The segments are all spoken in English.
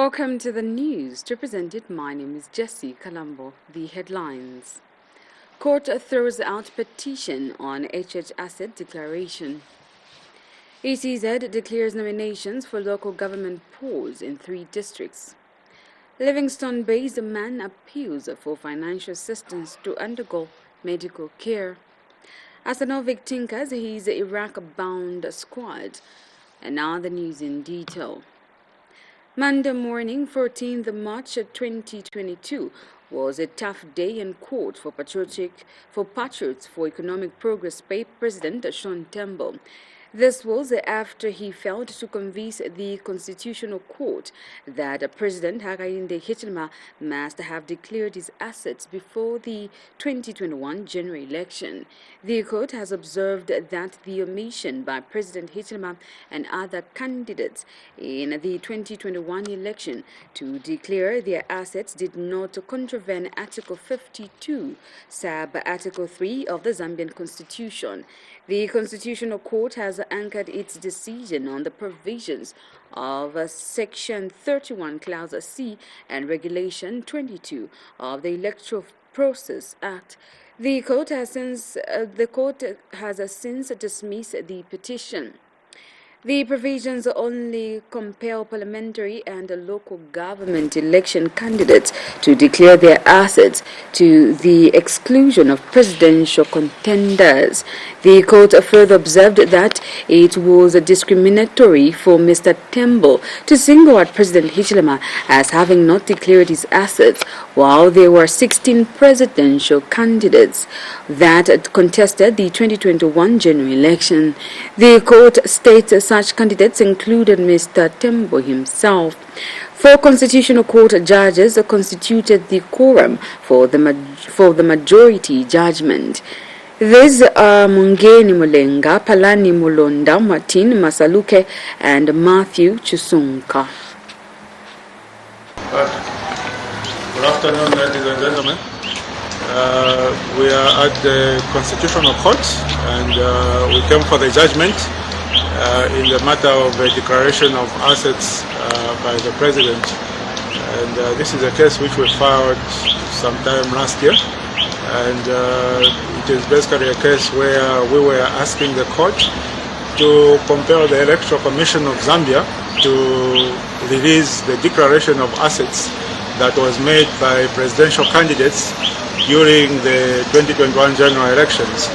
Welcome to the news. To present it, my name is Jessie Kalambo. The headlines. Court throws out petition on HH asset declaration. ECZ declares nominations for local government polls in 3 districts. Livingston-based man appeals for financial assistance to undergo medical care. Asanovic tinkers his Iraq-bound squad. And now the news in detail. Monday morning, 14th March 2022, was a tough day in court for Patriots for Economic Progress President Sean Tembo. This was after he failed to convince the Constitutional Court that President Hakainde Hichilema must have declared his assets before the 2021 general election. The court has observed that the omission by President Hichilema and other candidates in the 2021 election to declare their assets did not contravene Article 52, sub-Article 3 of the Zambian Constitution. The Constitutional Court has anchored its decision on the provisions of Section 31, Clause C and Regulation 22 of the Electoral Process Act. The court has since dismissed the petition. The provisions only compel parliamentary and local government election candidates to declare their assets to the exclusion of presidential contenders. The court further observed that it was discriminatory for Mr. Tembo to single out President Hichilema as having not declared his assets, while there were 16 presidential candidates that contested the 2021 general election. The court states such candidates included Mr. Tembo himself. 4 Constitutional Court judges constituted the quorum for the majority judgment. These are Mungeni Mulenga, Palani Mulonda, Martin Masaluke, and Matthew Chusunka. Good afternoon, ladies and gentlemen. We are at the Constitutional Court, and we came for the judgment in the matter of the declaration of assets by the President. And this is a case which we filed sometime last year. And it is basically a case where we were asking the court to compel the Electoral Commission of Zambia to release the declaration of assets that was made by presidential candidates during the 2021 general elections.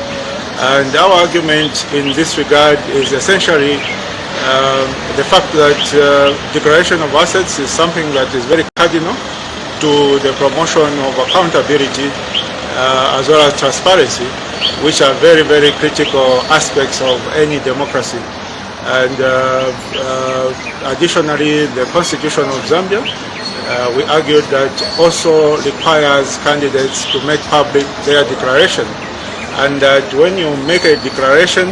And our argument in this regard is essentially the fact that declaration of assets is something that is very cardinal to the promotion of accountability as well as transparency, which are very, very critical aspects of any democracy. And additionally, the Constitution of Zambia, we argued that also requires candidates to make public their declaration. And that when you make a declaration,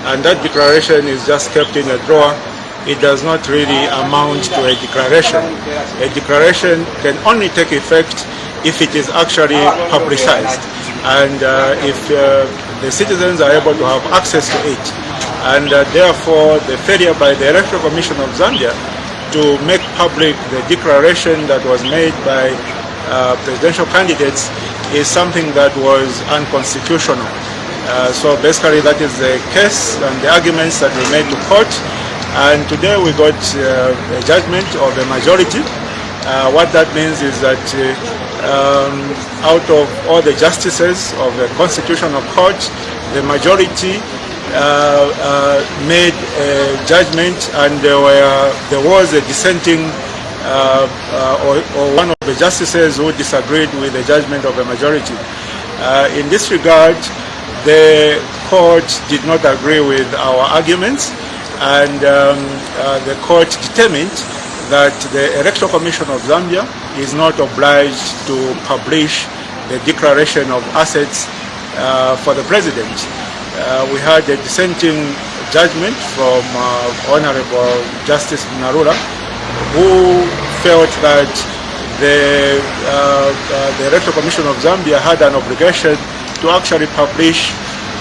and that declaration is just kept in a drawer, it does not really amount to a declaration. A declaration can only take effect if it is actually publicized, and if the citizens are able to have access to it. And therefore, the failure by the Electoral Commission of Zambia to make public the declaration that was made by presidential candidates is something that was unconstitutional. So basically that is the case and the arguments that we made to court, and today we got a judgment of a majority. What that means is that out of all the justices of the Constitutional Court, the majority made a judgment, and there was a dissenting or one of the justices who disagreed with the judgment of the majority. In this regard, the court did not agree with our arguments, and the court determined that the Electoral Commission of Zambia is not obliged to publish the declaration of assets for the President. We had a dissenting judgment from Honorable Justice Narula, who felt that the Electoral Commission of Zambia had an obligation to actually publish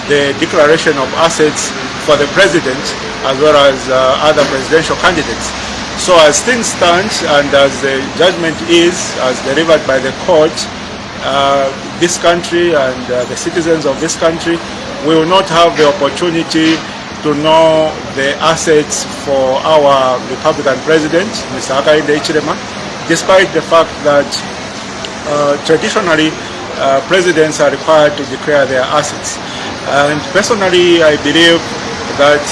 the declaration of assets for the President as well as other presidential candidates. So as things stand and as the judgment is, as delivered by the court, this country and the citizens of this country will not have the opportunity to know the assets for our Republican President, Mr. Hakainde Hichilema, despite the fact that traditionally presidents are required to declare their assets. And personally, I believe that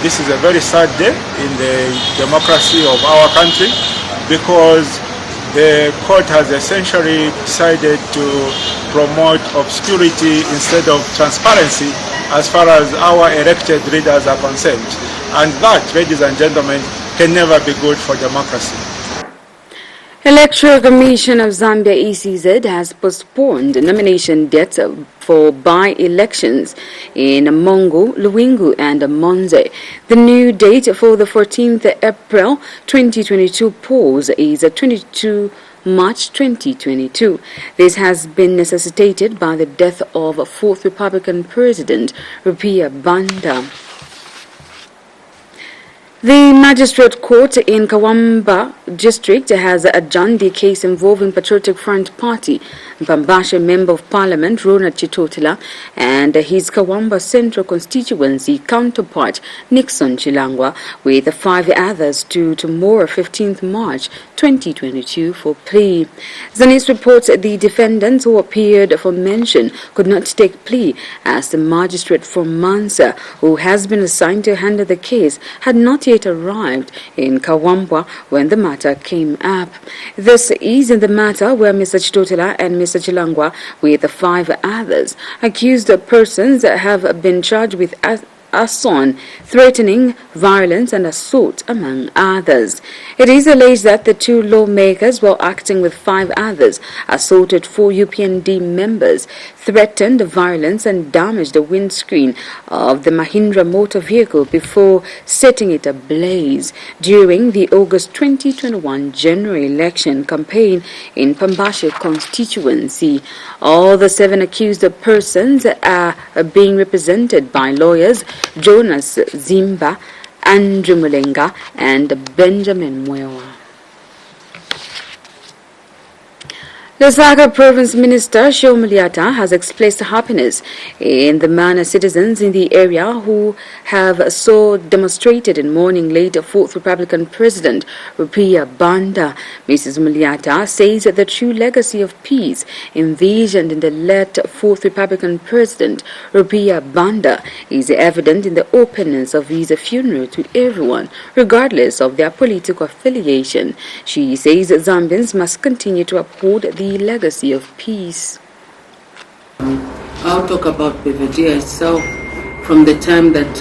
this is a very sad day in the democracy of our country, because the court has essentially decided to promote obscurity instead of transparency as far as our elected leaders are concerned. And that, ladies and gentlemen, can never be good for democracy. Electoral Commission of Zambia ECZ has postponed nomination dates for by-elections in Mongo, Luwingu and Monze. The new date for the 14th April 2022 polls is 22 March 2022. This has been necessitated by the death of 4th Republican President Rupia Banda. The Magistrate Court in Kawamba District has adjourned the case involving Patriotic Front Party Mpambashe Member of Parliament Ronald Chitotila and his Kawamba Central Constituency counterpart Nixon Chilangwa, with 5 others due tomorrow 15th March 2022 for plea. Zanis reports the defendants who appeared for mention could not take plea as the magistrate from Mansa, who has been assigned to handle the case, had not yet arrived in Kawamba when the matter came up. This is in the matter where Mr. Chitotila and Mr. Chilangwa, with 5 others accused persons, have been charged with arson, threatening, violence and assault, among others. It is alleged that the 2 lawmakers, while acting with 5 others, assaulted 4 UPND members, threatened violence and damaged the windscreen of the Mahindra motor vehicle before setting it ablaze during the August 2021 general election campaign in Mpambashe constituency. All the 7 accused persons are being represented by lawyers Jonas Zimba, Andrew Mulenga and Benjamin Mwewa. The Lusaka Province Minister Shomuliata has expressed happiness in the manner citizens in the area who have so demonstrated in mourning late 4th Republican President Rupia Banda. Mrs. Muliata says that the true legacy of peace envisioned in the late 4th Republican President Rupia Banda is evident in the openness of his funeral to everyone, regardless of their political affiliation. She says Zambians must continue to uphold the legacy of peace. I'll talk about Belvedere itself. From the time that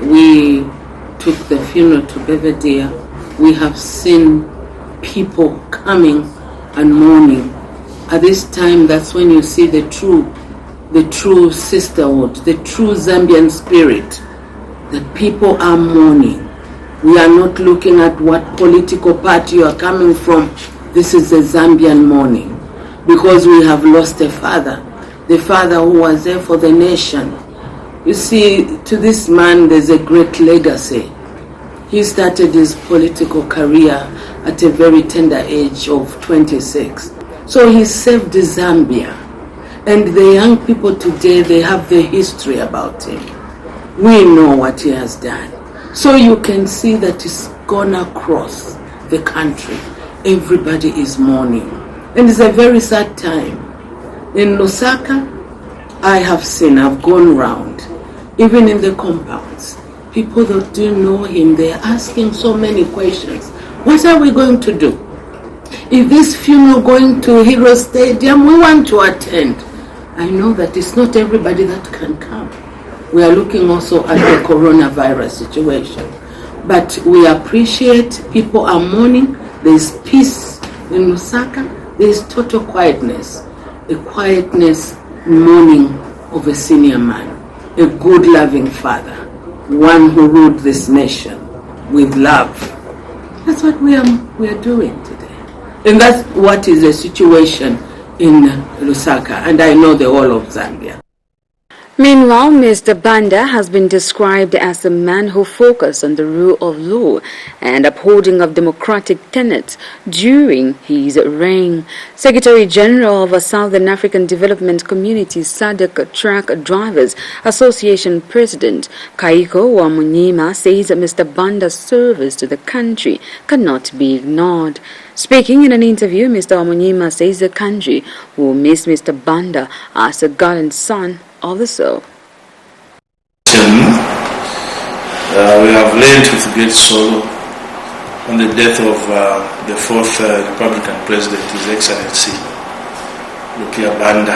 we took the funeral to Belvedere, we have seen people coming and mourning. At this time, that's when you see the true sisterhood, the true Zambian spirit, that people are mourning. We are not looking at what political party you are coming from. This is the Zambian mourning. Because we have lost a father, the father who was there for the nation. You see, to this man there's a great legacy. He started his political career at a very tender age of 26. So he saved Zambia. And the young people today, they have the history about him. We know what he has done. So you can see that it's gone across the country. Everybody is mourning. And it's a very sad time. In Lusaka, I've gone round, even in the compounds. People that do know him, they're asking so many questions. What are we going to do? If this funeral going to Hero Stadium, we want to attend. I know that it's not everybody that can come. We are looking also at the coronavirus situation. But we appreciate people are mourning. There's peace in Lusaka. There is total quietness, a quietness, mourning of a senior man, a good, loving father, one who ruled this nation with love. That's what we are doing today. And that's what is the situation in Lusaka, and I know the whole of Zambia. Meanwhile, Mr. Banda has been described as a man who focused on the rule of law and upholding of democratic tenets during his reign. Secretary General of a Southern African Development Community SADC Truck Drivers Association President Kaiko Wamunyima says that Mr. Banda's service to the country cannot be ignored. Speaking in an interview, Mr. Wamunyima says the country will miss Mr. Banda as a gallant son of the soul. We have learned with great sorrow on the death of the fourth Republican President, His Excellency Lukia Banda.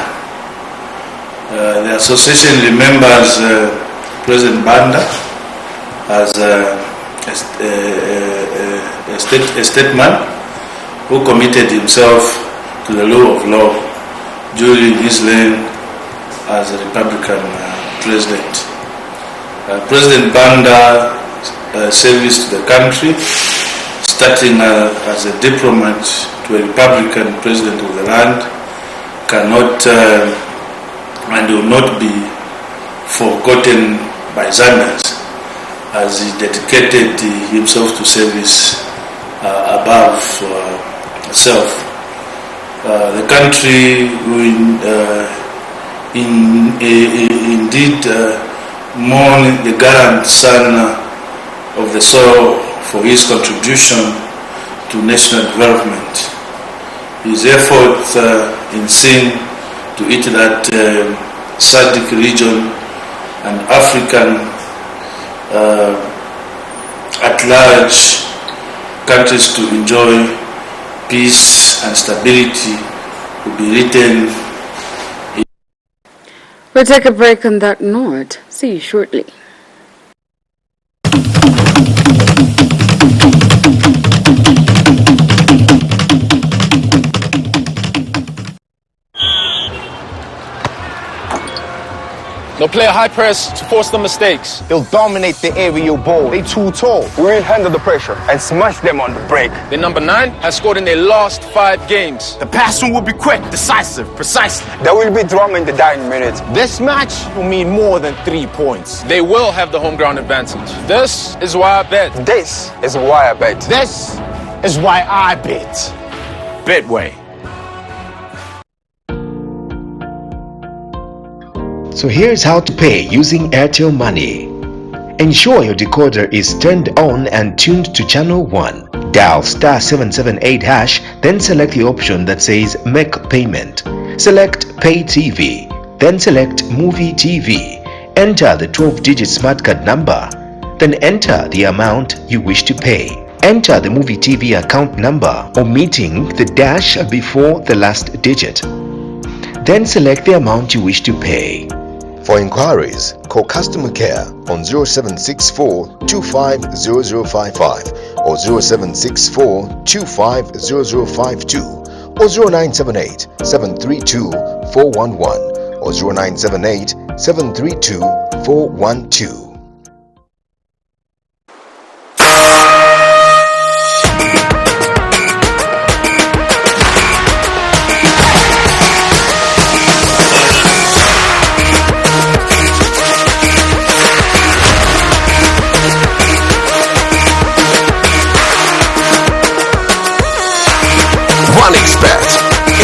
The association remembers President Banda as a statesman who committed himself to the rule of law during his reign as a Republican president. President Banda service to the country, starting as a diplomat to a Republican president of the land, cannot and will not be forgotten by Zambians, as he dedicated himself to service above self. The country will indeed mourn the gallant son of the soil for his contribution to national development. His effort in seeing to it that SADC region and African at large countries to enjoy peace and stability will be written. We'll take a break on that note. See you shortly. They'll play a high press to force the mistakes. They'll dominate the aerial ball. They too tall. We'll handle the pressure and smash them on the break. The number 9 has scored in their last 5 games. The passing will be quick, decisive, precisely. There will be drama in the dying minutes. This match will mean more than 3 points. They will have the home ground advantage. This is why I bet. This is why I bet. This is why I bet. Betway. So here's how to pay using Airtel Money. Ensure your decoder is turned on and tuned to channel 1. Dial *778#, then select the option that says Make Payment. Select Pay TV, then select Muvi TV. Enter the 12-digit smart card number, then enter the amount you wish to pay. Enter the Muvi TV account number, omitting the dash before the last digit. Then select the amount you wish to pay. For inquiries, call customer care on 0764 250055 or 0764 250052 or 0978 732 411 or 0978 732 412.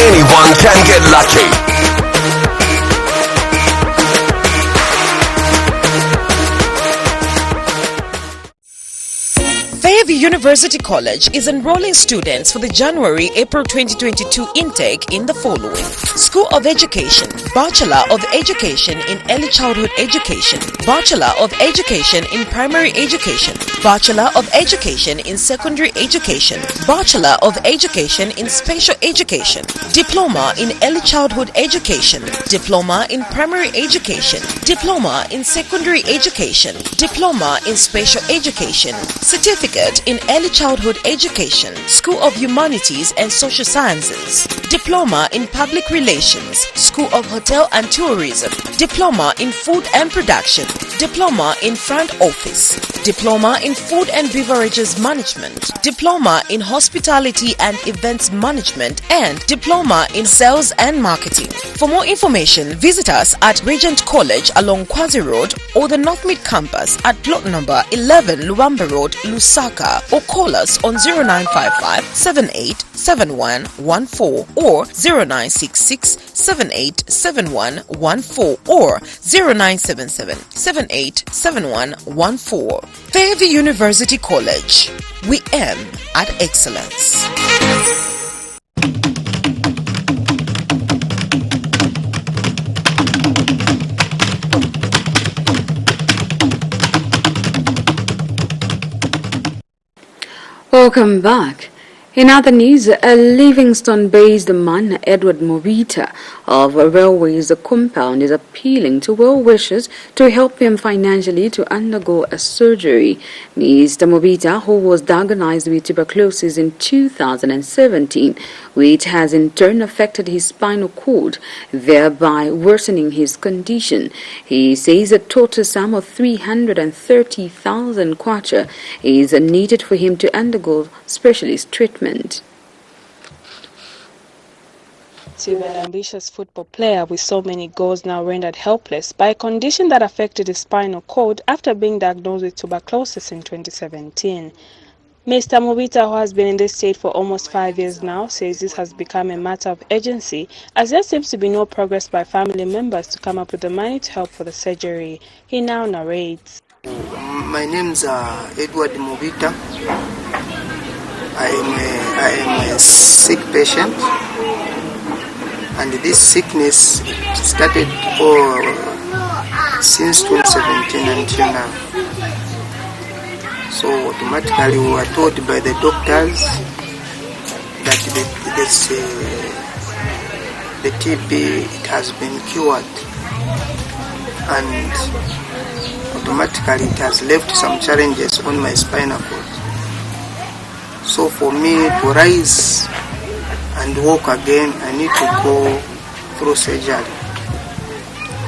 Anyone can get lucky. Fairview University College is enrolling students for the January-April 2022 intake in the following: School of Education, Bachelor of Education in Early Childhood Education, Bachelor of Education in Primary Education, Bachelor of Education in Secondary Education, Bachelor of Education in Special Education, Diploma in Early Childhood Education, Diploma in Primary Education, Diploma in Secondary Education, Diploma in Special Education, Certificate in in Early Childhood Education, School of Humanities and Social Sciences, Diploma in Public Relations, School of Hotel and Tourism, Diploma in Food and Production, Diploma in Front Office, Diploma in Food and Beverages Management, Diploma in Hospitality and Events Management, and Diploma in Sales and Marketing. For more information, visit us at Regent College along Kwazi Road or the Northmead Campus at plot number 11 Luamba Road, Lusaka, or call us on 0955 787114 or 0966 787114 or 0977 787114. Fairview University College. We aim at excellence. Welcome back. In other news, a Livingston-based man, Edward Movita, of Railways Compound, is appealing to well-wishers to help him financially to undergo a surgery. Mr. Movita, who was diagnosed with tuberculosis in 2017, which has in turn affected his spinal cord, thereby worsening his condition. He says a total sum of 330,000 kwacha is needed for him to undergo specialist treatment. To an ambitious football player with so many goals now rendered helpless by a condition that affected his spinal cord after being diagnosed with tuberculosis in 2017. Mr. Movita, who has been in this state for almost 5 years now, says this has become a matter of urgency as there seems to be no progress by family members to come up with the money to help for the surgery. He now narrates. My name's Edward Movita. I am a sick patient, and this sickness started since 2017 until now. So automatically we were told by the doctors that the TB it has been cured, and automatically it has left some challenges on my spinal cord. So for me to rise and walk again, I need to go through surgery.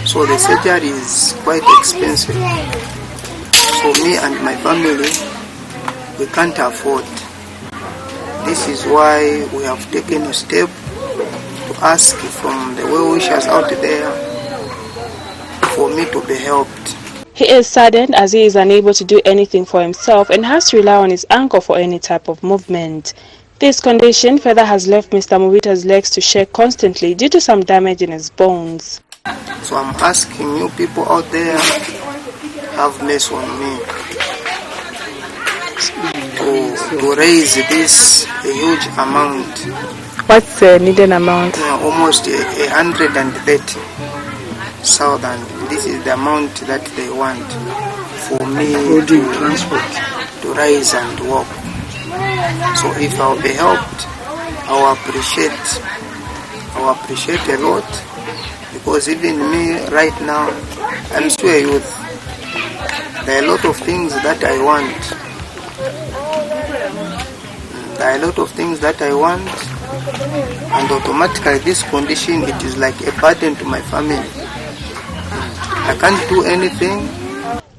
So the surgery is quite expensive. So me and my family, we can't afford. This is why we have taken a step to ask from the well-wishers out there for me to be helped. He is saddened as he is unable to do anything for himself and has to rely on his ankle for any type of movement. This condition further has left Mr. Movita's legs to shake constantly due to some damage in his bones. So I'm asking you people out there, have mercy on me to raise this a huge amount. What's the needed amount? Almost 130,000. This is the amount that they want for me to rise and walk. So if I'll be helped, I'll appreciate a lot, because even me right now, I'm still a youth. There are a lot of things that I want. And automatically this condition, it is like a burden to my family. I can't do anything.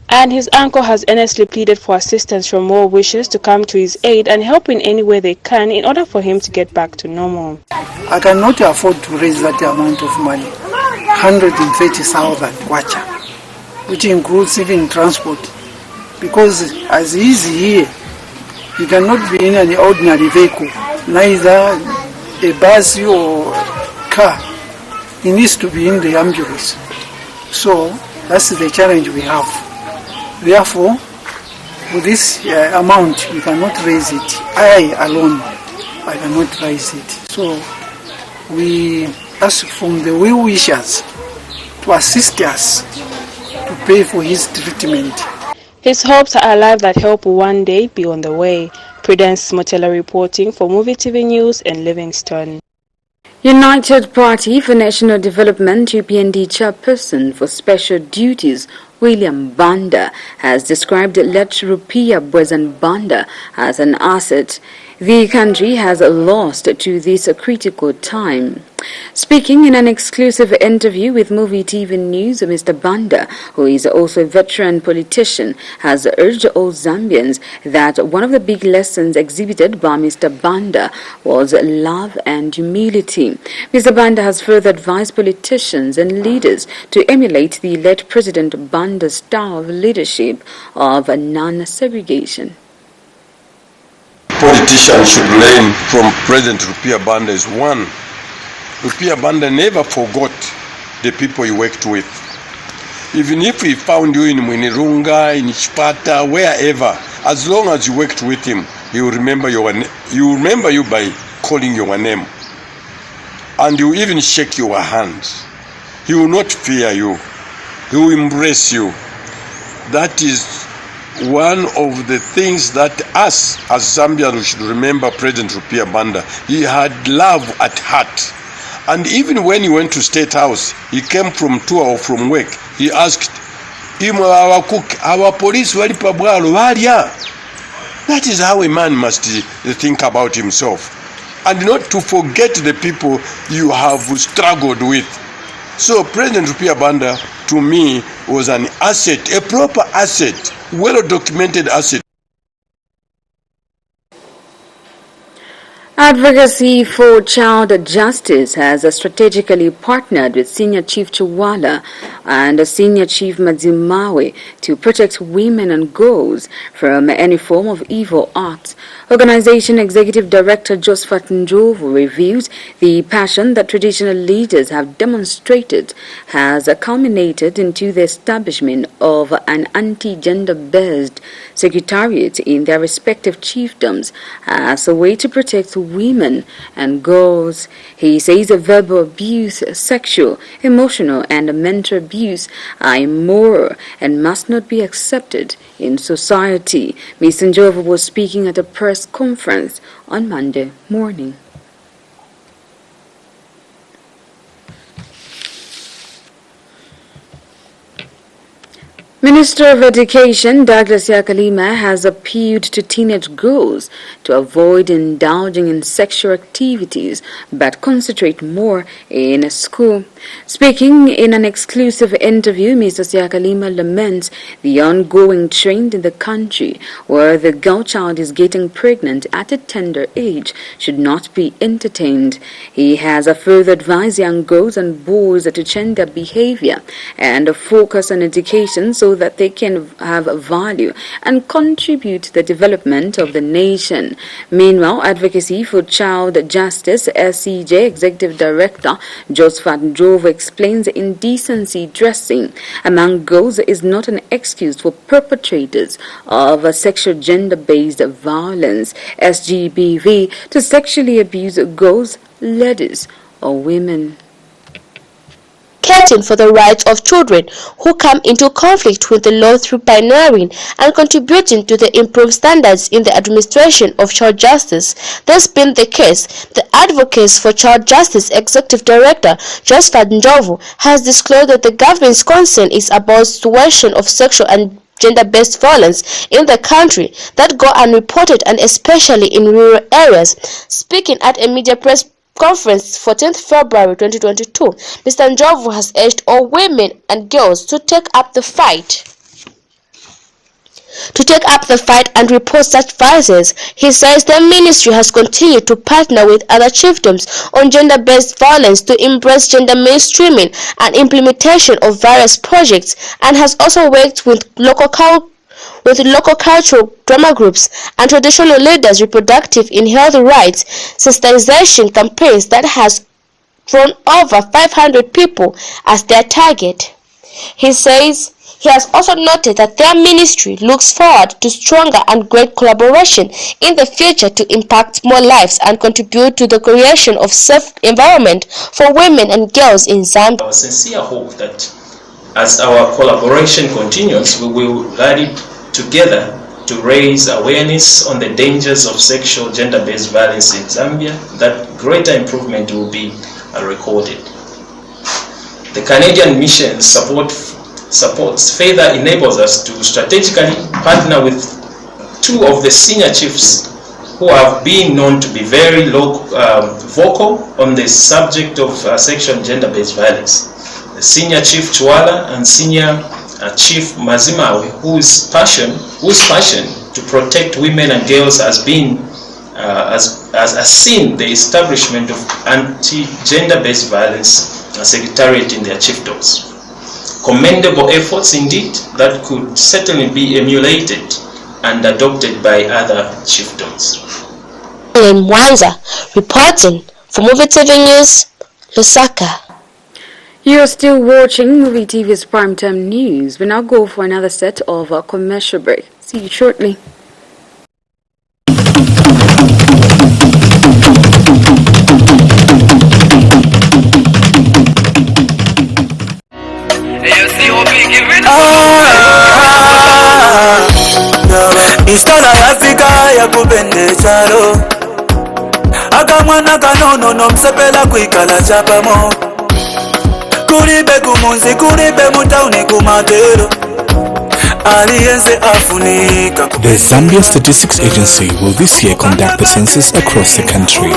And his uncle has earnestly pleaded for assistance from more wishes to come to his aid and help in any way they can in order for him to get back to normal. I cannot afford to raise that amount of money, 130,000 kwacha, which includes even transport, because as he is here, he cannot be in an ordinary vehicle, neither a bus or car. He needs to be in the ambulance. So that's the challenge we have. Therefore, with this amount, we cannot raise it. I alone, I cannot raise it. So we ask from the well-wishers to assist us to pay for his treatment. His hopes are alive that help will one day be on the way. Prudence Motela reporting for Muvi TV News in Livingston. United Party for National Development UPND chairperson for special duties William Banda, has described Let-Rupiah Banda as an asset the country has lost to this critical time. Speaking in an exclusive interview with Muvi TV News, Mr. Banda, who is also a veteran politician, has urged all Zambians that one of the big lessons exhibited by Mr. Banda was love and humility. Mr. Banda has further advised politicians and leaders to emulate the late President Banda's style of leadership of non-segregation. Politicians should learn from President Rupiah Banda is one. Rupiah Banda never forgot the people he worked with. Even if he found you in Mwinirunga, in Chipata, wherever, as long as you worked with him, he will remember you by calling your name. And he will even shake your hands. He will not fear you. He will embrace you. That is one of the things that us as Zambians should remember President Rupiah Banda. He had love at heart. And even when he went to State House, he came from tour or from work, he asked, our police were That is how a man must think about himself. And not to forget the people you have struggled with. So President Rupiah Banda, to me, was an asset, a proper asset, well-documented asset. Advocacy for Child Justice has strategically partnered with Senior Chief Chiwala and Senior Chief Madzimawe to protect women and girls from any form of evil acts. Organization Executive Director Josephat Njovu reviews the passion that traditional leaders have demonstrated has culminated into the establishment of an anti-gender-based secretariat in their respective chiefdoms as a way to protect women and girls. He says verbal abuse, sexual, emotional, and mental abuse are immoral and must not be accepted in society. Ms. Njovu was speaking at a press conference on Monday morning. Minister of Education Douglas Yakalima has appealed to teenage girls to avoid indulging in sexual activities but concentrate more in school. Speaking in an exclusive interview, Mr. Yakalima laments the ongoing trend in the country where the girl child is getting pregnant at a tender age should not be entertained. He has further advised young girls and boys to change their behavior and focus on education so that they can have value and contribute to the development of the nation. Meanwhile, Advocacy for Child Justice SCJ Executive Director Josephat Njovu explains indecency dressing among girls is not an excuse for perpetrators of sexual gender-based violence (SGBV) to sexually abuse girls, ladies, or women. For the rights of children who come into conflict with the law through pioneering and contributing to the improved standards in the administration of child justice. This being the case, the Advocates for Child Justice Executive Director Josephat Njovu has disclosed that the government's concern is about the situation of sexual and gender-based violence in the country that go unreported, and especially in rural areas. Speaking at a media press conference 14th February 2022, Mr. Njovu has urged all women and girls to take up the fight and report such violence. He says the ministry has continued to partner with other chiefdoms on gender-based violence to embrace gender mainstreaming and implementation of various projects, and has also worked with local cultural drama groups and traditional leaders reproductive in health rights sensitization campaigns that has drawn over 500 people as their target. He says he has also noted that their ministry looks forward to stronger and great collaboration in the future to impact more lives and contribute to the creation of safe environment for women and girls in Zambia. Our sincere hope that as our collaboration continues, we will rally together to raise awareness on the dangers of sexual gender-based violence in Zambia, that greater improvement will be recorded. The Canadian mission's support further enables us to strategically partner with two of the senior chiefs who have been known to be very vocal on the subject of sexual and gender-based violence. The Senior Chief Chwala and Senior Chief Mazimawe, whose passion to protect women and girls has seen the establishment of anti-gender-based violence secretariat in their chiefdoms. Commendable efforts indeed that could certainly be emulated and adopted by other chiefdoms. Mwanza reporting for Muvi TV News, Lusaka. You're still watching Muvi TV's primetime news. We now go for another set of a commercial break. See you shortly. Istana ya Afrika ya kupende chalo akamwana kanono nomsepela kwikala chapamo kuribe kumunzi kuribe mutauni kumadero aliyense afunika. The Zambia Statistics Agency will this year conduct the census across the country.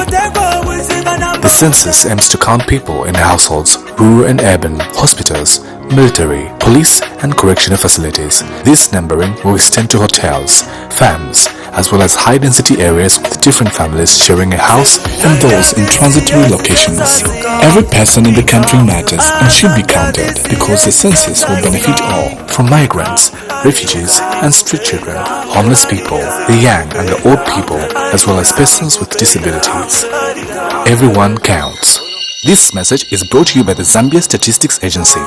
The census aims to count people in households, rural and urban, hospitals, military, police and correctional facilities. This numbering will extend to hotels, farms, as well as high-density areas with different families sharing a house and those in transitory locations. Every person in the country matters and should be counted because the census will benefit all, from migrants, refugees and street children, homeless people, the young and the old people, as well as persons with disabilities. Everyone counts. This message is brought to you by the Zambia Statistics Agency.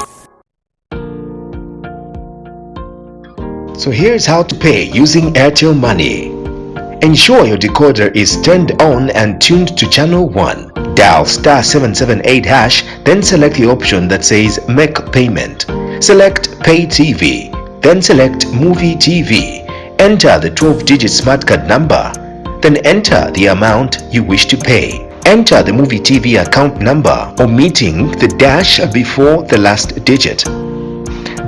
So here's how to pay using Airtel Money. Ensure your decoder is turned on and tuned to channel 1. Dial *778#, then select the option that says Make Payment. Select Pay TV, then select Muvi TV. Enter the 12-digit smart card number, then enter the amount you wish to pay. Enter the Muvi TV account number, omitting the dash before the last digit.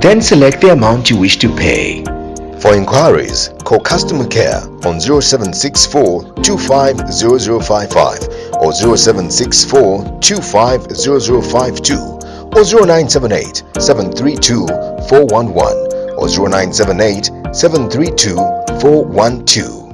Then select the amount you wish to pay. For inquiries, call customer care on 0764 250055 or 0764 250052 or 0978 732 411 or 0978 732 412.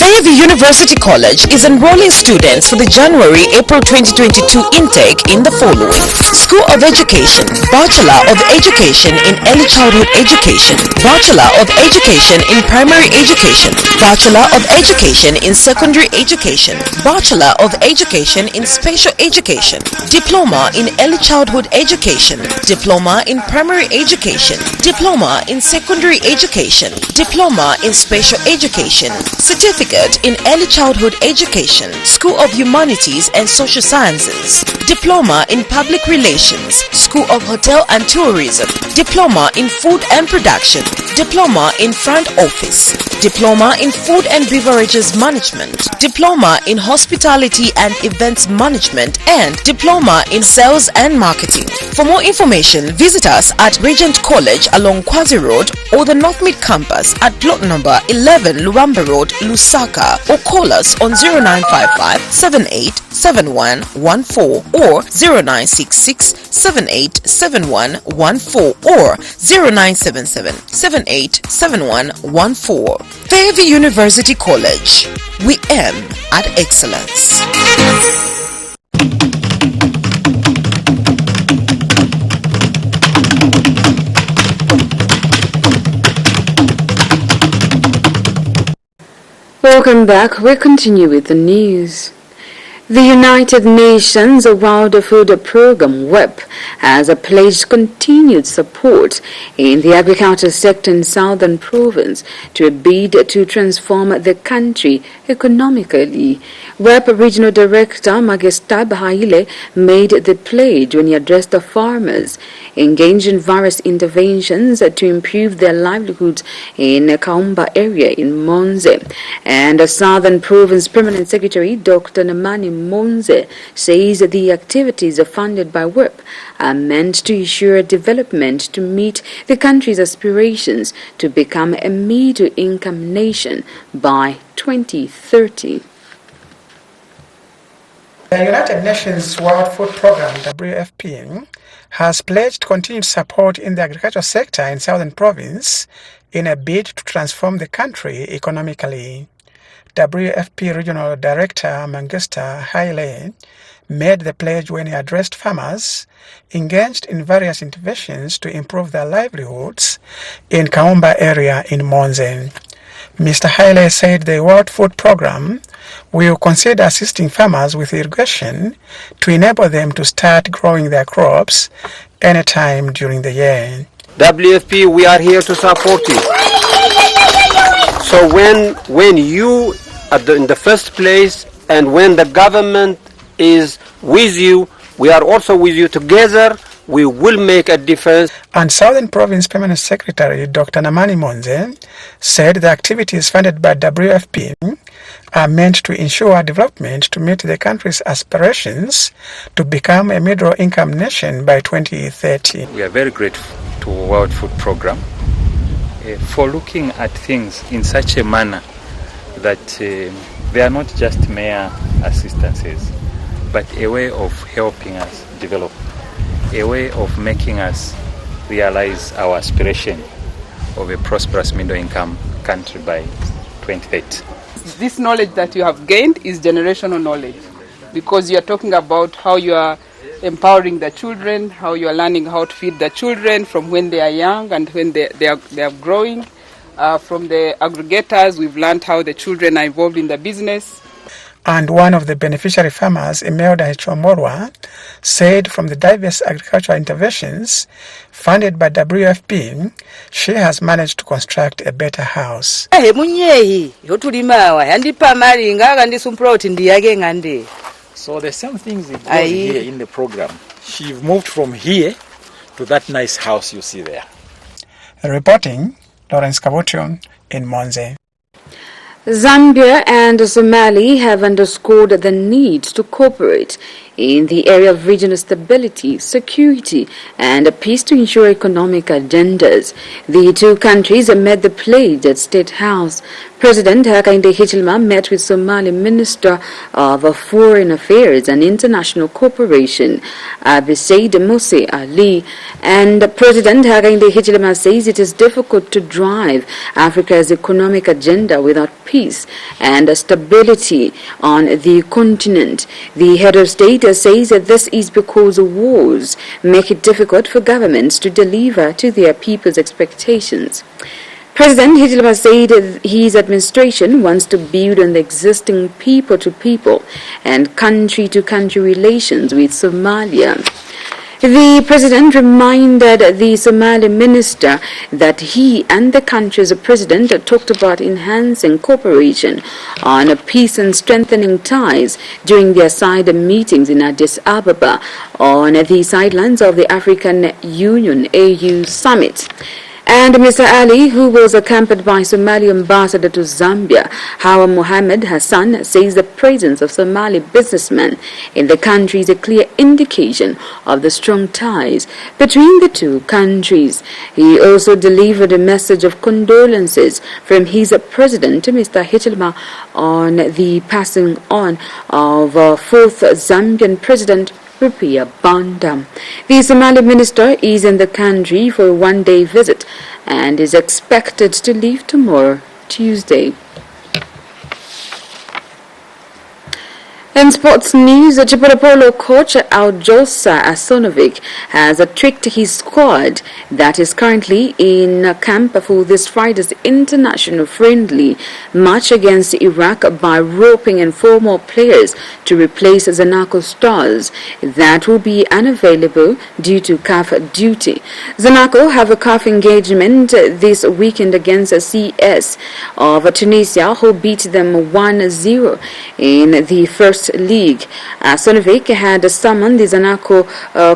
Fairview University College is enrolling students for the January-April 2022 intake in the following: School of Education, Bachelor of Education in Early Childhood Education, Bachelor of Education in Primary Education, Bachelor of Education in Secondary Education, Bachelor of Education in Special Education, Diploma in Early Childhood Education, Diploma in Primary Education, Diploma in Secondary Education, Diploma in Special Education, Certificate in Early Childhood Education, School of Humanities and Social Sciences, Diploma in Public Relations, School of Hotel and Tourism, Diploma in Food and Production, Diploma in Front Office, Diploma in Food and Beverages Management, Diploma in Hospitality and Events Management, and Diploma in Sales and Marketing. For more information, visit us at Regent College along Kwazi Road or the North Mid Campus at plot number 11 Luamba Road, Lusaka, or call us on 0955 787114 or 0966 787114 or 0977 787114. Fairview University College. We aim at excellence. Welcome back. We continue with the news. The United Nations World Food Programme (WEP) has pledged continued support in the agriculture sector in Southern Province to a bid to transform the country economically. WEP Regional Director Magestab Haile made the pledge when he addressed the farmers engaged in various interventions to improve their livelihoods in Kaumba area in Monze. And the Southern Province Permanent Secretary Dr. Namani Monze says the activities funded by WIRP are meant to ensure development to meet the country's aspirations to become a middle-income nation by 2030. The United Nations World Food Programme, WFP, has pledged continued support in the agricultural sector in Southern Province in a bid to transform the country economically. WFP Regional Director Mengistu Haile made the pledge when he addressed farmers engaged in various interventions to improve their livelihoods in Kaumba area in Monze. Mr. Haile said the World Food Programme will consider assisting farmers with irrigation to enable them to start growing their crops anytime during the year. WFP, we are here to support you. So when you are in the first place and when the government is with you, we are also with you. Together we will make a difference. And Southern Province Permanent Secretary Dr. Namani Monze said the activities funded by WFP are meant to ensure development to meet the country's aspirations to become a middle-income nation by 2030. We are very grateful to World Food Programme for looking at things in such a manner that they are not just mere assistances, but a way of helping us develop, a way of making us realize our aspiration of a prosperous middle-income country by 2030. This knowledge that you have gained is generational knowledge, because you are talking about how you are empowering the children, how you are learning how to feed the children from when they are young and when they are growing. From the aggregators, we've learned how the children are involved in the business. And one of the beneficiary farmers, Imelda Hechomorwa, said from the diverse agricultural interventions funded by WFP, she has managed to construct a better house. So the same things is going here in the program. She moved from here to that nice house you see there. Reporting, Lawrence Kabutio in Monze. Zambia and Somalia have underscored the need to cooperate in the area of regional stability, security, and peace to ensure economic agendas. The two countries met the pledge at State House. President Hakainde Hichilema met with Somali Minister of Foreign Affairs and International Cooperation, Abisaid Mose Ali, and President Hakainde Hichilema says it is difficult to drive Africa's economic agenda without peace and stability on the continent. The head of state says that this is because wars make it difficult for governments to deliver to their people's expectations. President Hichilema said his administration wants to build on the existing people-to-people and country-to-country relations with Somalia. The president reminded the Somali minister that he and the country's president talked about enhancing cooperation on peace and strengthening ties during their side meetings in Addis Ababa on the sidelines of the African Union AU summit. And Mr. Ali, who was accompanied by Somali ambassador to Zambia, Hawa Mohammed Hassan, says the presence of Somali businessmen in the country is a clear indication of the strong ties between the two countries. He also delivered a message of condolences from his president, Mr. Hichilema, on the passing on of fourth Zambian president, Rupiah Banda. The Somali minister is in the country for a one-day visit and is expected to leave tomorrow, Tuesday. In sports news, Chipolopolo coach Aljosa Asonovic has tricked his squad that is currently in camp for this Friday's international friendly match against Iraq by roping in 4 more players to replace Zanaco stars that will be unavailable due to CAF duty. Zanaco have a CAF engagement this weekend against CS of Tunisia, who beat them 1-0 in the first First League. Sonovic had summoned the Zanaco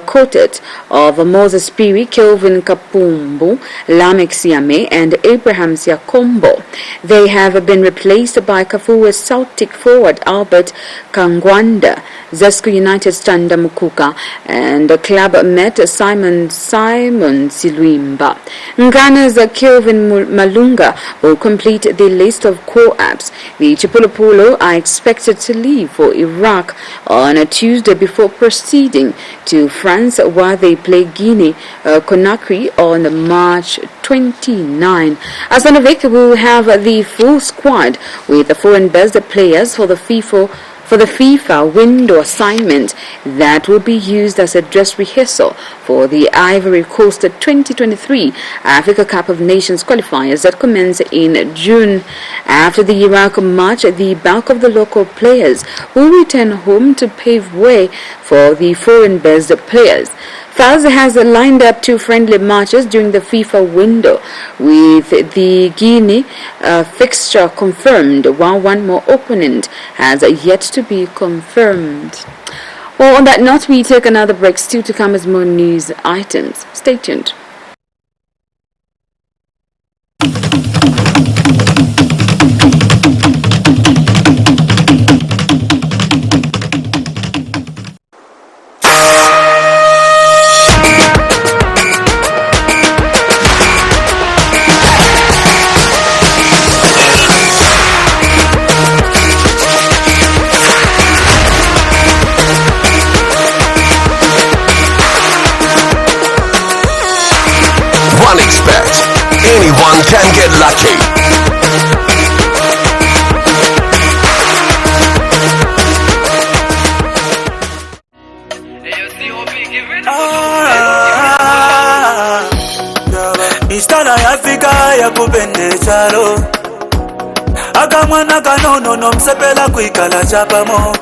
quartet of Moses Piri, Kelvin Kapumbu, Lamek Siame, and Abraham Siakombo. They have been replaced by Kafua's Celtic forward Albert Kangwanda, Zesco United Standa Mukuka, and the club met Simon Siluimba. Ghana's Kelvin Malunga will complete the list of core apps. The Chipolopolo are expected to leave for Iraq on a Tuesday before proceeding to France, while they play Guinea Conakry on March 29. Asanovic will have the full squad with the foreign best players for the FIFA window assignment that will be used as a dress rehearsal for the Ivory Coast 2023 Africa Cup of Nations qualifiers that commence in June. After the Iraq match, the bulk of the local players will return home to pave way for the foreign best players. FAS has lined up 2 friendly matches during the FIFA window, with the Guinea fixture confirmed, while one more opponent has yet to be confirmed. Well, on that note, we take another break. Still to come as more news items. Stay tuned. Anyone can get lucky. Istana ya Afrika ya kupende chalo akamwana kanono nomsepela kwikala chapamo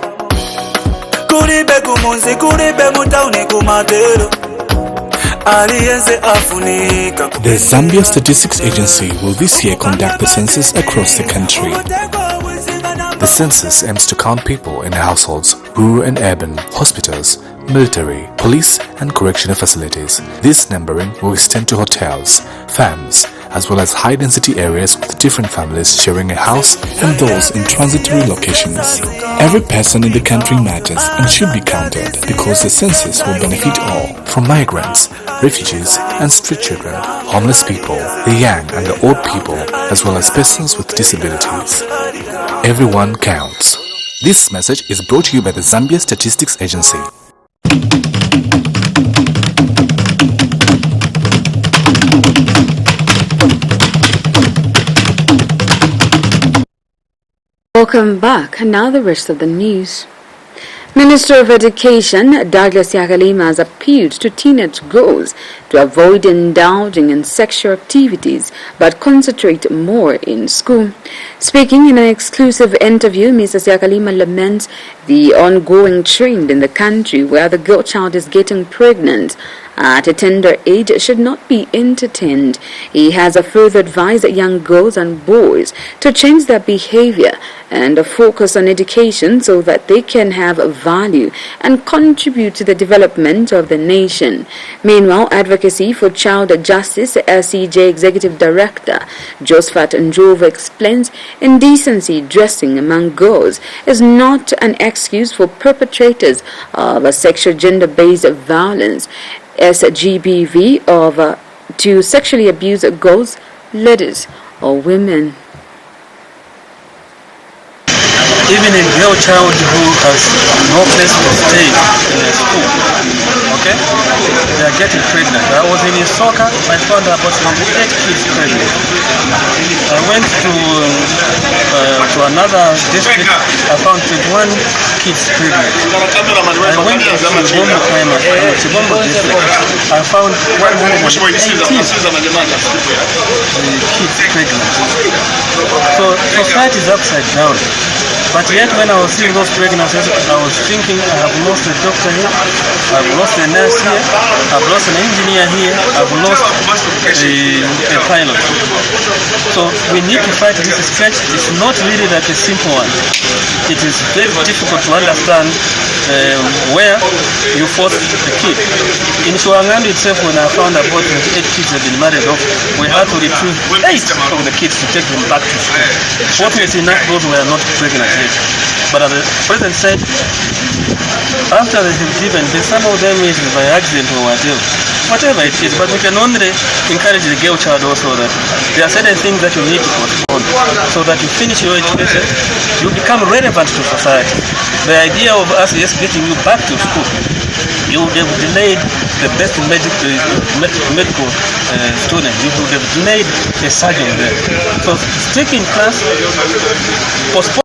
kuribe kumunzi kuribe mutauni kumadero. The Zambia Statistics Agency will this year conduct the census across the country. The census aims to count people in households, rural and urban, hospitals, military, police and correctional facilities. This numbering will extend to hotels, farms, as well as high-density areas with different families sharing a house and those in transitory locations. Every person in the country matters and should be counted because the census will benefit all, from migrants, refugees and street children, homeless people, the young and the old people, as well as persons with disabilities. Everyone counts. This message is brought to you by the Zambia Statistics Agency. Welcome back, and now the rest of the news. Minister of Education Douglas Yakalima has appealed to teenage girls to avoid indulging in sexual activities but concentrate more in school. Speaking in an exclusive interview, Mrs. Yakalima laments the ongoing trend in the country where the girl child is getting pregnant at a tender age should not be entertained. He has further advised young girls and boys to change their behavior and focus on education so that they can have value and contribute to the development of the nation. Meanwhile, Advocacy for Child Justice SCJ Executive Director Josephat Njova explains indecency dressing among girls is not an excuse for perpetrators of sexual gender-based violence. SGBV to sexually abuse girls, ladies, or women. Even a girl child who has no place to stay in a school, okay, they are getting pregnant. I was in soccer, I found about 8 kids pregnant. I went to another district, I found 21 kids pregnant. I went to Chibombo district, I found 118 kids pregnant. So society is upside down. But yet when I was seeing those pregnancies, I was thinking, I have lost a doctor here, I've lost a nurse here, I've lost an engineer here, I've lost a pilot. So we need to fight this stretch. It's not really like a simple one. It is very difficult to understand where you force the kid. In Shuangandu itself, when I found about 8 kids have been married off, we had to retrieve 8 of the kids to take them back to school. Fortunately enough, those were not pregnant yet. But as the president said, after they have given, some of them is by accident or whatever it is, but we can only encourage the girl child also that there are certain things that you need to postpone so that you finish your education, you become relevant to society. The idea of us just getting you back to school, you would have delayed the best medical student, you would have delayed a surgeon there. So stick in class, postpone.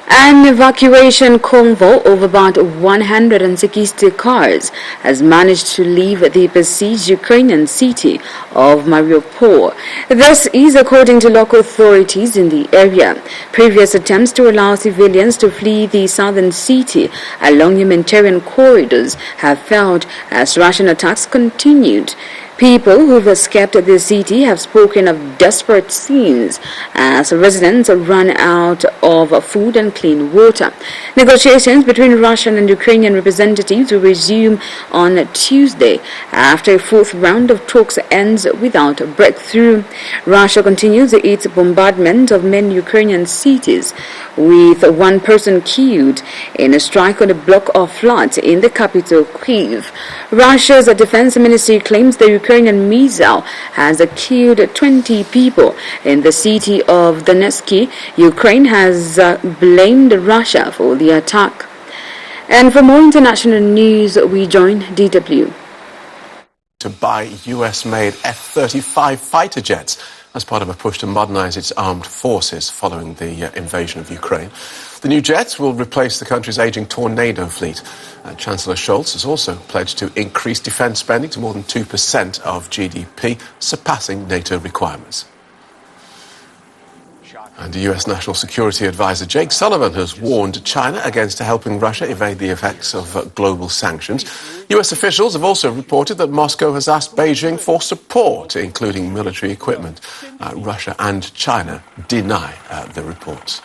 An evacuation convoy of about 160 cars has managed to leave the besieged Ukrainian city of Mariupol. This is according to local authorities in the area. Previous attempts to allow civilians to flee the southern city along humanitarian corridors have failed as Russian attacks continued. People who have escaped the city have spoken of desperate scenes as residents run out of food and clean water. Negotiations between Russian and Ukrainian representatives will resume on Tuesday after a fourth round of talks ends without a breakthrough. Russia continues its bombardment of many Ukrainian cities, with one person killed in a strike on a block of flats in the capital, Kyiv. Russia's defense ministry claims the Ukrainian missile has killed 20 people in the city of Donetsk. Ukraine has blamed Russia for the attack. And for more international news, we join DW. To buy US-made F-35 fighter jets as part of a push to modernize its armed forces following the invasion of Ukraine. The new jets will replace the country's aging Tornado fleet. Chancellor Scholz has also pledged to increase defense spending to more than 2% of GDP, surpassing NATO requirements. And the US National Security Advisor Jake Sullivan has warned China against helping Russia evade the effects of global sanctions. US officials have also reported that Moscow has asked Beijing for support, including military equipment. Russia and China deny the reports.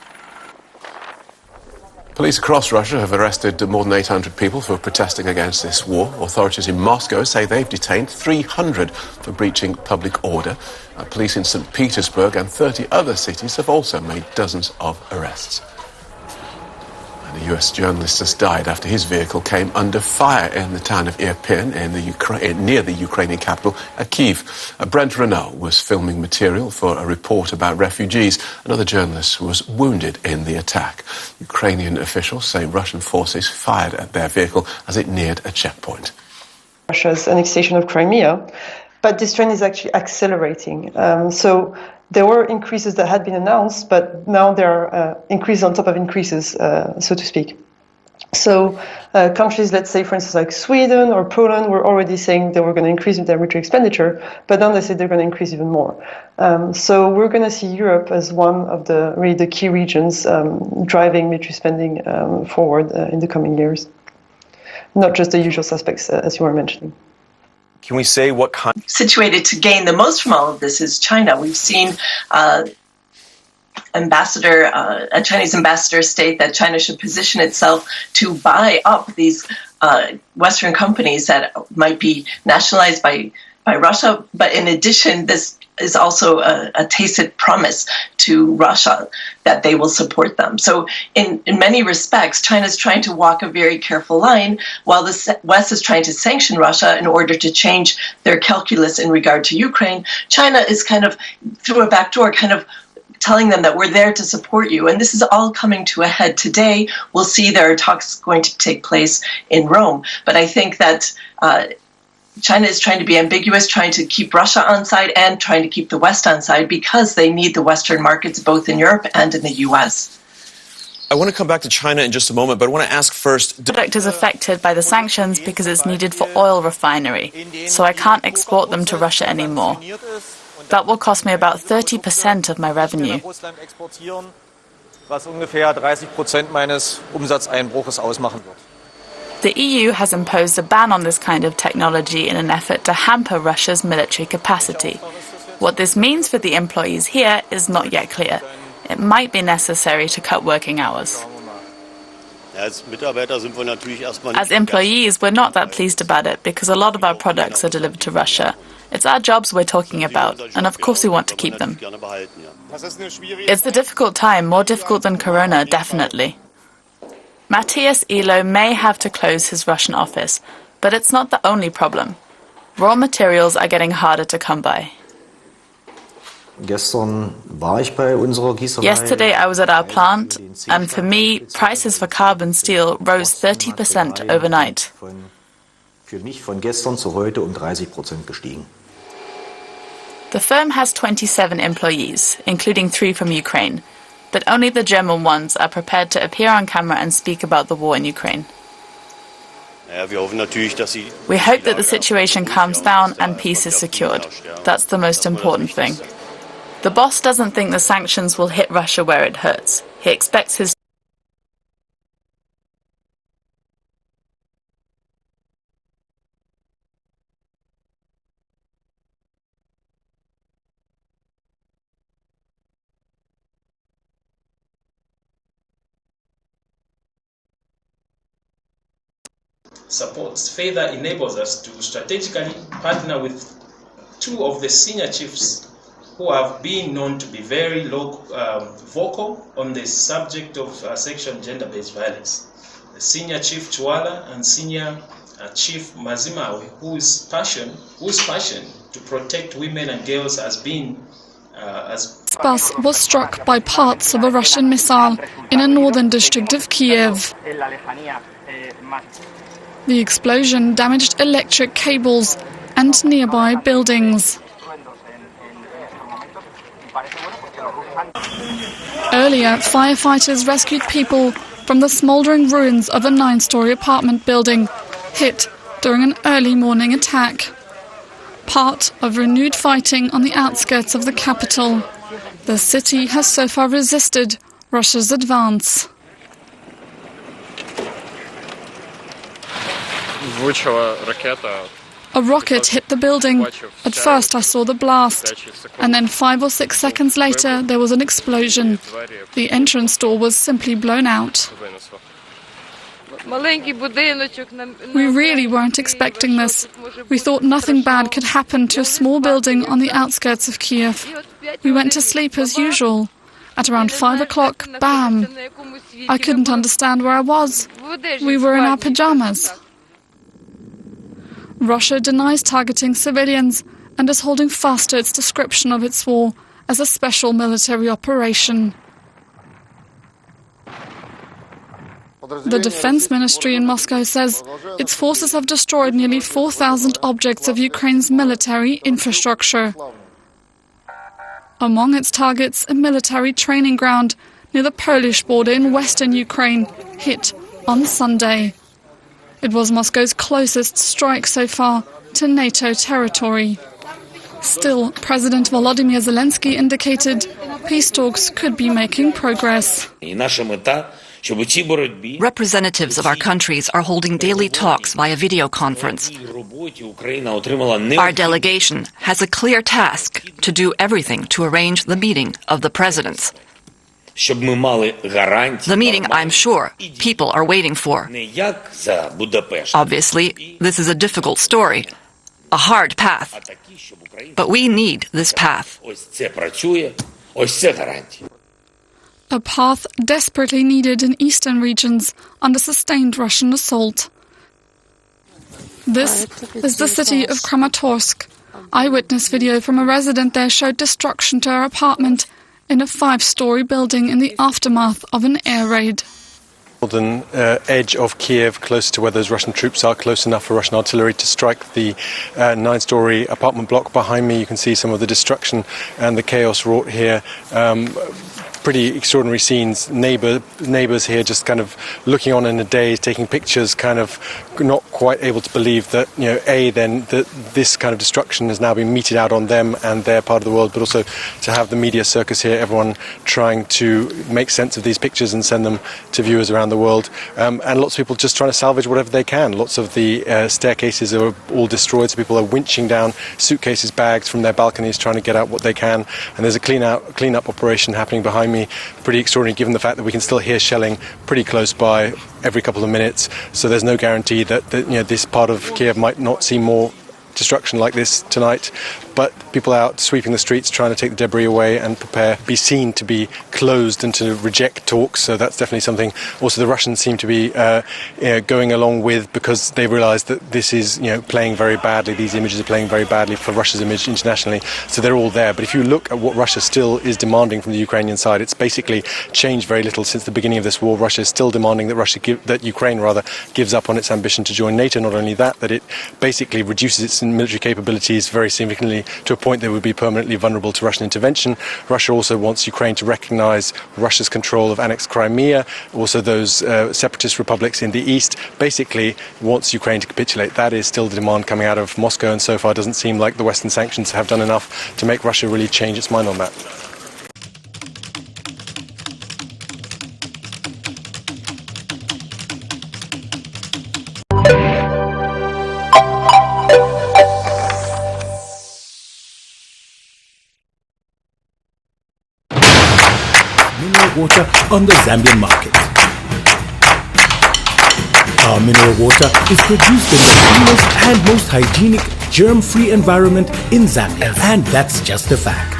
Police across Russia have arrested more than 800 people for protesting against this war. Authorities in Moscow say they've detained 300 for breaching public order. Police in St. Petersburg and 30 other cities have also made dozens of arrests. And a US journalist has died after his vehicle came under fire in the town of Irpin near the Ukrainian capital, Kyiv. Brent Renault was filming material for a report about refugees. Another journalist was wounded in the attack. Ukrainian officials say Russian forces fired at their vehicle as it neared a checkpoint. Russia's annexation of Crimea, but this trend is actually accelerating. So there were increases that had been announced, but now there are increases on top of increases, so to speak. So countries, let's say, for instance, like Sweden or Poland, were already saying they were going to increase their military expenditure, but now they say they're going to increase even more. So we're going to see Europe as one of the key regions driving military spending forward in the coming years, not just the usual suspects, as you were mentioning. Can we say what kind? Situated to gain the most from all of this is China. We've seen a Chinese ambassador state that China should position itself to buy up these Western companies that might be nationalized by Russia. But in addition, this is also a tacit promise to Russia that they will support them. So in many respects, China is trying to walk a very careful line while the West is trying to sanction Russia in order to change their calculus in regard to Ukraine. China is kind of, through a back door, kind of telling them that we're there to support you. And this is all coming to a head today. We'll see there are talks going to take place in Rome. But I think that China is trying to be ambiguous, trying to keep Russia on side and trying to keep the West on side because they need the Western markets both in Europe and in the US. I want to come back to China in just a moment, but I want to ask first. The product is affected by the sanctions because it's needed for oil refinery, so I can't export them to Russia anymore. That will cost me about 30% of my revenue. was ungefähr 30% meines Umsatzeinbruches ausmachen wird. The EU has imposed a ban on this kind of technology in an effort to hamper Russia's military capacity. What this means for the employees here is not yet clear. It might be necessary to cut working hours. As employees, we're not that pleased about it because a lot of our products are delivered to Russia. It's our jobs we're talking about, and of course we want to keep them. It's a difficult time, more difficult than Corona, definitely. Matthias Elo may have to close his Russian office, but it's not the only problem. Raw materials are getting harder to come by. Yesterday I was at our plant, and for me, prices for carbon steel rose 30% overnight. The firm has 27 employees, including 3 from Ukraine, but only the German ones are prepared to appear on camera and speak about the war in Ukraine. We hope that the situation calms down and peace is secured. That's the most important thing. The boss doesn't think the sanctions will hit Russia where it hurts. He expects his supports further enables us to strategically partner with 2 of the senior chiefs who have been known to be very vocal on the subject of sexual and gender-based violence. The senior chief Chwala and senior chief Mazimawe, whose passion to protect women and girls has been This bus was struck by parts of a Russian missile in a northern district of Kiev. The explosion damaged electric cables and nearby buildings. Earlier, firefighters rescued people from the smouldering ruins of a 9-story apartment building hit during an early morning attack. Part of renewed fighting on the outskirts of the capital. The city has so far resisted Russia's advance. A rocket hit the building. At first I saw the blast, and then 5 or 6 seconds later there was an explosion. The entrance door was simply blown out. We really weren't expecting this. We thought nothing bad could happen to a small building on the outskirts of Kiev. We went to sleep as usual. At around 5 o'clock, bam! I couldn't understand where I was. We were in our pajamas. Russia denies targeting civilians and is holding fast to its description of its war as a special military operation. The Defense Ministry in Moscow says its forces have destroyed nearly 4,000 objects of Ukraine's military infrastructure. Among its targets, a military training ground near the Polish border in western Ukraine, hit on Sunday. It was Moscow's closest strike so far to NATO territory. Still, President Volodymyr Zelensky indicated peace talks could be making progress. Representatives of our countries are holding daily talks via video conference. Our delegation has a clear task to do everything to arrange the meeting of the presidents. The meeting, I'm sure, people are waiting for. Obviously, this is a difficult story, a hard path, but we need this path. A path desperately needed in eastern regions under sustained Russian assault. This is the city of Kramatorsk. Eyewitness video from a resident there showed destruction to her apartment in a 5-story building in the aftermath of an air raid. Northern edge of Kiev, close to where those Russian troops are, close enough for Russian artillery to strike the 9-story apartment block behind me. You can see some of the destruction and the chaos wrought here. pretty extraordinary scenes. Neighbours here just kind of looking on in a daze, taking pictures, kind of not quite able to believe that, that this kind of destruction has now been meted out on them and their part of the world, but also to have the media circus here, everyone trying to make sense of these pictures and send them to viewers around the world. And lots of people just trying to salvage whatever they can. Lots of the staircases are all destroyed, so people are winching down suitcases, bags from their balconies, trying to get out what they can. And there's a clean-up operation happening behind me, pretty extraordinary given the fact that we can still hear shelling pretty close by every couple of minutes. So there's no guarantee that this part of Kiev might not see more destruction like this tonight, but people out sweeping the streets, trying to take the debris away and be seen to be closed and to reject talks. So that's definitely something also the Russians seem to be going along with, because they realise that this is playing very badly. These images are playing very badly for Russia's image internationally, so they're all there. But if you look at what Russia still is demanding from the Ukrainian side, it's basically changed very little since the beginning of this war. Russia is still demanding that Ukraine gives up on its ambition to join NATO. Not only that it basically reduces its military capabilities very significantly to a point that would be permanently vulnerable to Russian intervention. Russia also wants Ukraine to recognise Russia's control of annexed Crimea, also those separatist republics in the east, basically wants Ukraine to capitulate. That is still the demand coming out of Moscow, and so far it doesn't seem like the Western sanctions have done enough to make Russia really change its mind on that. Water on the Zambian market. Our mineral water is produced in the cleanest and most hygienic, germ-free environment in Zambia, and that's just a fact.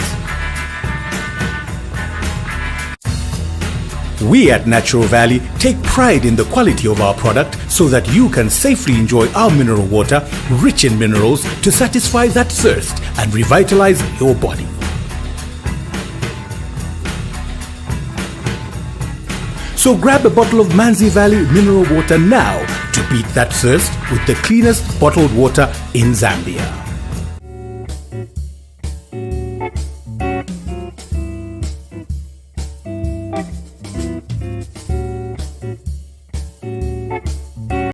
We at Natural Valley take pride in the quality of our product so that you can safely enjoy our mineral water, rich in minerals, to satisfy that thirst and revitalize your body. So grab a bottle of Manzi Valley mineral water now to beat that thirst with the cleanest bottled water in Zambia.